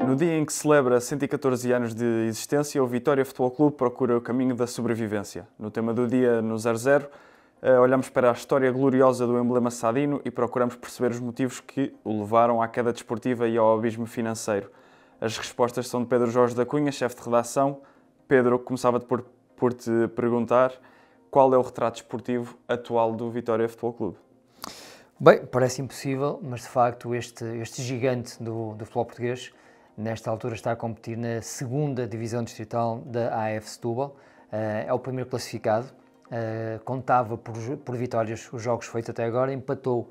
No dia em que celebra 114 anos de existência, o Vitória Futebol Clube procura o caminho da sobrevivência. No tema do dia, no 00, olhamos para a história gloriosa do emblema sadino e procuramos perceber os motivos que o levaram à queda desportiva e ao abismo financeiro. As respostas são de Pedro Jorge da Cunha, chefe de redação. Pedro, começava por te perguntar qual é o retrato desportivo atual do Vitória Futebol Clube. Bem, parece impossível, mas de facto este gigante do futebol português, nesta altura está a competir na segunda divisão distrital da AF Setúbal, é o primeiro classificado, contava por vitórias os jogos feitos até agora, empatou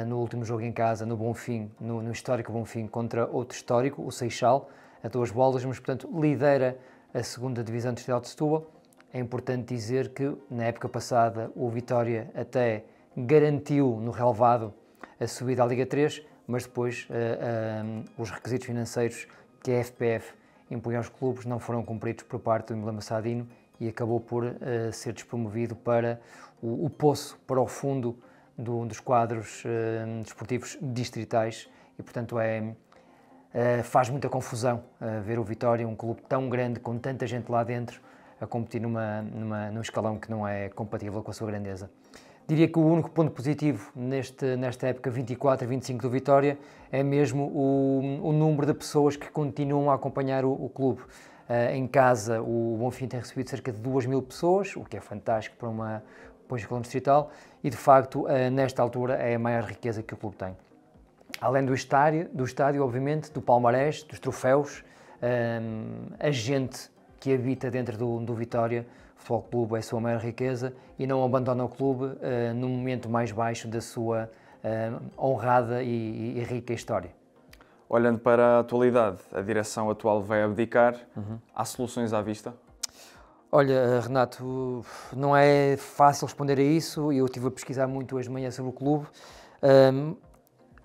no último jogo em casa, no Bonfim, no histórico Bonfim, contra outro histórico, o Seixal, a 2 bolas, mas portanto lidera a segunda divisão distrital de Setúbal. É importante dizer que na época passada o Vitória até garantiu no relevado a subida à Liga 3, mas depois os requisitos financeiros que a FPF impunha aos clubes não foram cumpridos por parte do emblema sadino e acabou por ser despromovido para o poço, para o fundo dos quadros desportivos distritais e, portanto, faz muita confusão ver o Vitória, um clube tão grande, com tanta gente lá dentro, a competir num escalão que não é compatível com a sua grandeza. Diria que o único ponto positivo nesta época 24-25 do Vitória é mesmo o número de pessoas que continuam a acompanhar o clube. Em casa, o Bonfim tem recebido cerca de 2.000 pessoas, o que é fantástico para um escalão distrital, e de facto, nesta altura, é a maior riqueza que o clube tem. Além do estádio, obviamente, do palmarés, dos troféus, a gente que habita dentro do Vitória Futebol Clube é a sua maior riqueza e não abandona o clube no momento mais baixo da sua honrada e rica história. Olhando para a atualidade, a direção atual vai abdicar. Há soluções à vista? Olha, Renato, não é fácil responder a isso e eu estive a pesquisar muito hoje de manhã sobre o clube.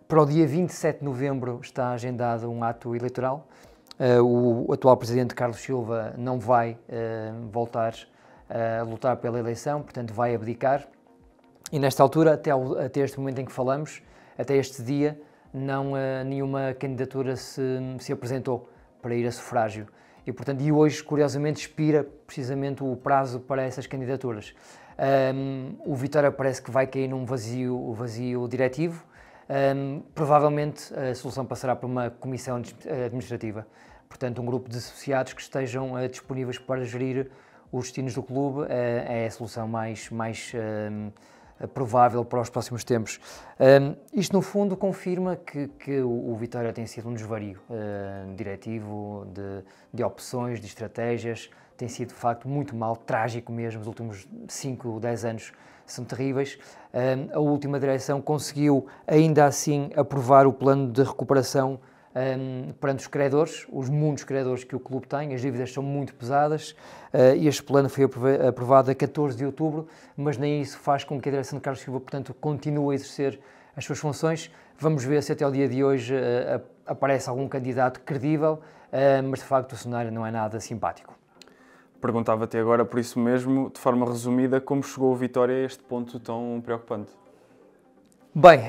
Para o dia 27 de novembro está agendado um ato eleitoral. O atual presidente Carlos Silva não vai voltar a lutar pela eleição, portanto vai abdicar. E nesta altura, até este momento em que falamos, até este dia, nenhuma candidatura se apresentou para ir a sufrágio. E, portanto, hoje, curiosamente, expira precisamente o prazo para essas candidaturas. O Vitória parece que vai cair num vazio diretivo. Provavelmente a solução passará por uma comissão administrativa. Portanto, um grupo de associados que estejam disponíveis para gerir os destinos do clube é a solução mais provável para os próximos tempos. Isto, no fundo, confirma que o Vitória tem sido um desvario diretivo, de opções, de estratégias. Tem sido, de facto, muito mal, trágico mesmo. Os últimos 5, 10 anos são terríveis. A última direção conseguiu, ainda assim, aprovar o plano de recuperação perante os credores, os muitos credores que o clube tem. As dívidas são muito pesadas. Este plano foi aprovado a 14 de outubro, mas nem isso faz com que a direção de Carlos Silva, portanto, continue a exercer as suas funções. Vamos ver se até o dia de hoje aparece algum candidato credível, mas de facto o cenário não é nada simpático. Perguntava-te agora, por isso mesmo, de forma resumida, como chegou o Vitória a este ponto tão preocupante? Bem,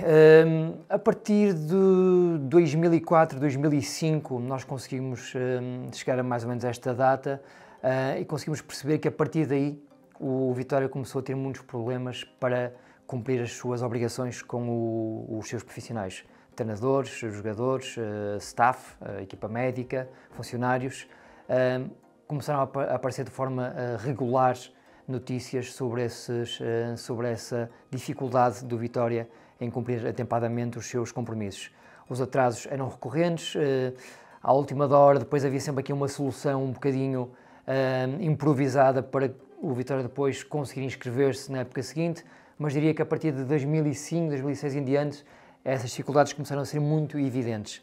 a partir de 2004, 2005, nós conseguimos chegar a mais ou menos esta data e conseguimos perceber que a partir daí o Vitória começou a ter muitos problemas para cumprir as suas obrigações com os seus profissionais, treinadores, jogadores, staff, equipa médica, funcionários. Começaram a aparecer de forma regular notícias sobre essa dificuldade do Vitória em cumprir atempadamente os seus compromissos. Os atrasos eram recorrentes, à última hora depois havia sempre aqui uma solução um bocadinho improvisada para o Vitória depois conseguir inscrever-se na época seguinte, mas diria que a partir de 2005, 2006 em diante, essas dificuldades começaram a ser muito evidentes.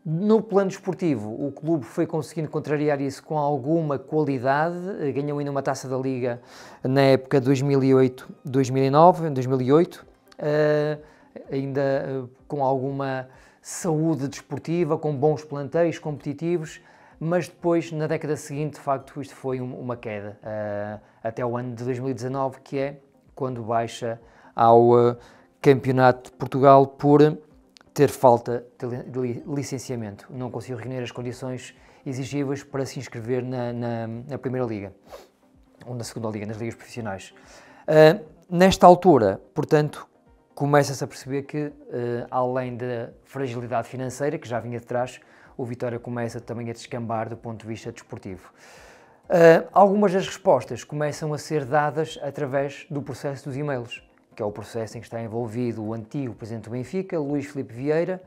No plano desportivo, o clube foi conseguindo contrariar isso com alguma qualidade, ganhou ainda uma Taça da Liga na época 2008, ainda com alguma saúde desportiva, com bons planteios competitivos, mas depois, na década seguinte, de facto, isto foi uma queda, até o ano de 2019, que é quando baixa ao Campeonato de Portugal por ter falta de licenciamento, não conseguiu reunir as condições exigíveis para se inscrever na Primeira Liga, ou na Segunda Liga, nas ligas profissionais. Nesta altura, portanto, começa-se a perceber que, além da fragilidade financeira, que já vinha de trás, o Vitória começa também a descambar do ponto de vista desportivo. Algumas das respostas começam a ser dadas através do processo dos e-mails, que é o processo em que está envolvido o antigo presidente do Benfica, Luís Filipe Vieira.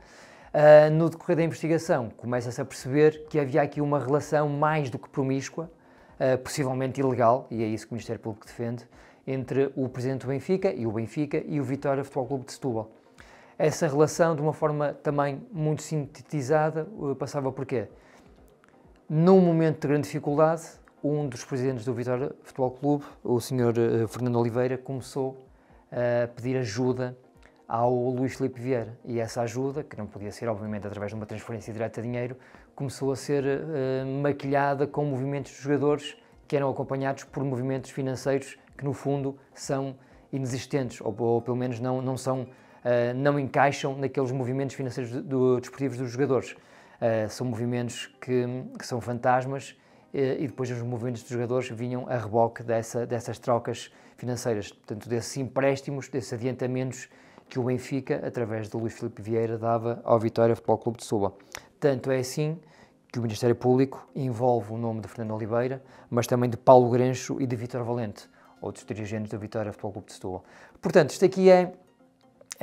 No decorrer da investigação, começa-se a perceber que havia aqui uma relação mais do que promíscua, possivelmente ilegal, e é isso que o Ministério Público defende, entre o presidente do Benfica e o Vitória Futebol Clube de Setúbal. Essa relação, de uma forma também muito sintetizada, passava por quê? Num momento de grande dificuldade, um dos presidentes do Vitória Futebol Clube, o Sr. Fernando Oliveira, começou a pedir ajuda ao Luís Filipe Vieira, e essa ajuda, que não podia ser obviamente através de uma transferência direta de dinheiro, começou a ser maquilhada com movimentos dos jogadores que eram acompanhados por movimentos financeiros que no fundo são inexistentes, ou pelo menos não encaixam naqueles movimentos financeiros desportivos dos jogadores. São movimentos que são fantasmas, e depois os movimentos dos jogadores vinham a reboque dessas trocas financeiras, portanto desses empréstimos, desses adiantamentos que o Benfica, através de Luís Filipe Vieira, dava ao Vitória Futebol Clube de Setúbal. Tanto é assim que o Ministério Público envolve o nome de Fernando Oliveira, mas também de Paulo Grencho e de Vítor Valente, outros dirigentes do Vitória Futebol Clube de Setúbal. Portanto, isto aqui é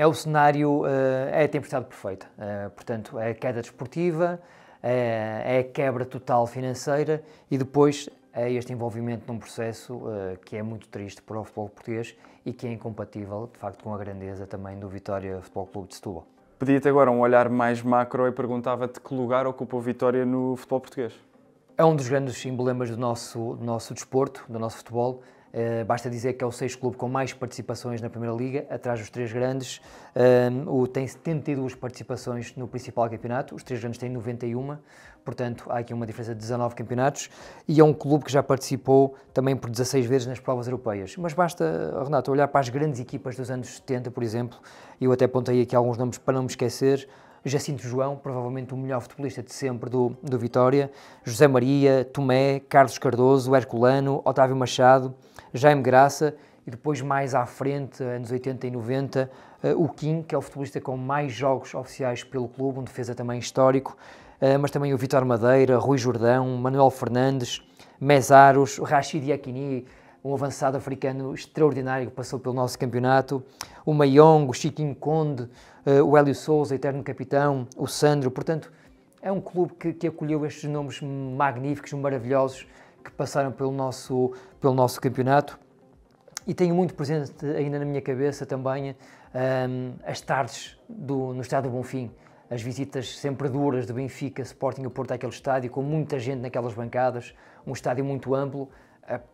o cenário, é a tempestade perfeita. Portanto, é a queda desportiva, é a quebra total financeira e depois é este envolvimento num processo que é muito triste para o futebol português e que é incompatível, de facto, com a grandeza também do Vitória Futebol Clube de Setúbal. Pedia-te agora um olhar mais macro e perguntava-te que lugar ocupa o Vitória no futebol português? É um dos grandes emblemas do nosso desporto, do nosso futebol. Basta dizer que é o sexto clube com mais participações na Primeira Liga, atrás dos três grandes. Tem 72 participações no principal campeonato, os três grandes têm 91, portanto há aqui uma diferença de 19 campeonatos, e é um clube que já participou também por 16 vezes nas provas europeias. Mas basta, Renato, olhar para as grandes equipas dos anos 70, por exemplo, e eu até apontei aqui alguns nomes para não me esquecer. Jacinto João, provavelmente o melhor futebolista de sempre do Vitória, José Maria, Tomé, Carlos Cardoso, Herculano, Otávio Machado, Jaime Graça, e depois mais à frente, anos 80 e 90, o Kim, que é o futebolista com mais jogos oficiais pelo clube, um defesa também histórico, mas também o Vítor Madeira, Rui Jordão, Manuel Fernandes, Mesaros, Rachid Yakini, um avançado africano extraordinário que passou pelo nosso campeonato, o Mayong, o Chiquinho Conde, o Hélio Sousa, eterno capitão, o Sandro. Portanto, é um clube que acolheu estes nomes magníficos, maravilhosos, que passaram pelo nosso campeonato. E tenho muito presente ainda na minha cabeça também as tardes no Estádio do Bonfim, as visitas sempre duras do Benfica, Sporting e o Porto àquele estádio, com muita gente naquelas bancadas, um estádio muito amplo,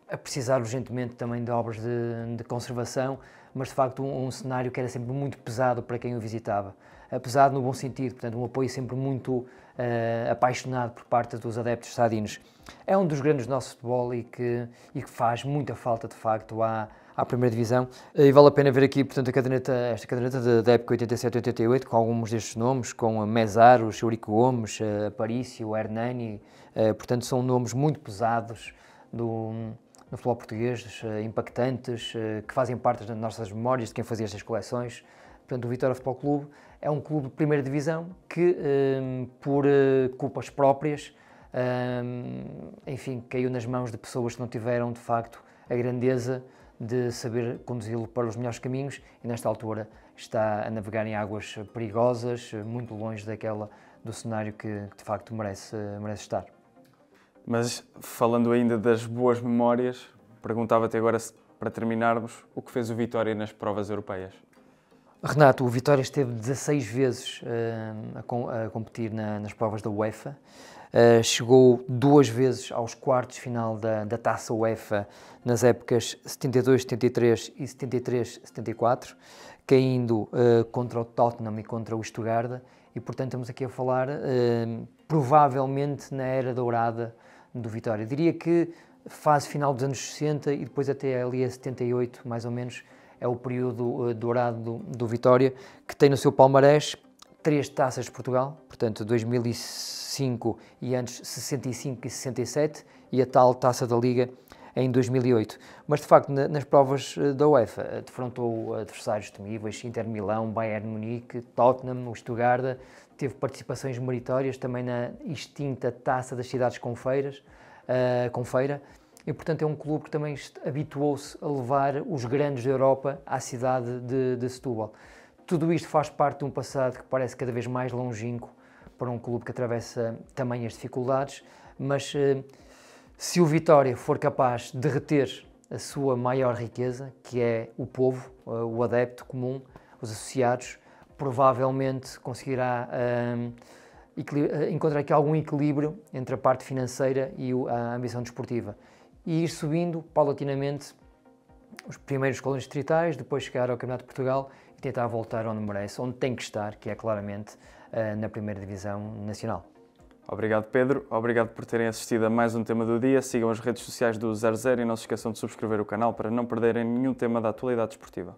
a precisar urgentemente também de obras de conservação, mas de facto um cenário que era sempre muito pesado para quem o visitava. Pesado no bom sentido, portanto um apoio sempre muito apaixonado por parte dos adeptos sadinos. É um dos grandes do nosso futebol e que faz muita falta de facto à Primeira Divisão. E vale a pena ver aqui, portanto, esta caderneta da época 87-88, com alguns destes nomes, com Mesaros, Eurico Gomes, Aparício, Hernani, portanto são nomes muito pesados no futebol português, impactantes, que fazem parte das nossas memórias de quem fazia estas coleções. Portanto, o Vitória Futebol Clube é um clube de Primeira Divisão que, por culpas próprias, enfim, caiu nas mãos de pessoas que não tiveram, de facto, a grandeza de saber conduzi-lo para os melhores caminhos e, nesta altura, está a navegar em águas perigosas, muito longe do cenário que de facto merece estar. Mas, falando ainda das boas memórias, perguntava-te agora, para terminarmos, o que fez o Vitória nas provas europeias? Renato, o Vitória esteve 16 vezes a competir nas provas da UEFA, chegou 2 vezes aos quartos de final da Taça UEFA nas épocas 72-73 e 73-74, caindo contra o Tottenham e contra o Stuttgart, e portanto estamos aqui a falar provavelmente na era dourada do Vitória. Diria que fase final dos anos 60 e depois até ali a 78, mais ou menos, é o período dourado do Vitória, que tem no seu palmarés 3 taças de Portugal, portanto 2005 e antes 65 e 67, e a tal Taça da Liga em 2008. Mas de facto nas provas da UEFA defrontou adversários temíveis, Inter Milão, Bayern Munique, Tottenham, o Stuttgart, teve participações meritórias também na extinta Taça das Cidades com feira, e portanto é um clube que também habituou-se a levar os grandes da Europa à cidade de Setúbal. Tudo isto faz parte de um passado que parece cada vez mais longínquo para um clube que atravessa tamanhas dificuldades, mas se o Vitória for capaz de reter a sua maior riqueza, que é o povo, o adepto comum, os associados, provavelmente conseguirá encontrar aqui algum equilíbrio entre a parte financeira e a ambição desportiva. E ir subindo paulatinamente os primeiros escalões distritais, depois chegar ao Campeonato de Portugal e tentar voltar onde merece, onde tem que estar, que é claramente na primeira divisão nacional. Obrigado, Pedro. Obrigado por terem assistido a mais um Tema do Dia. Sigam as redes sociais do 00 e não se esqueçam de subscrever o canal para não perderem nenhum tema da atualidade desportiva.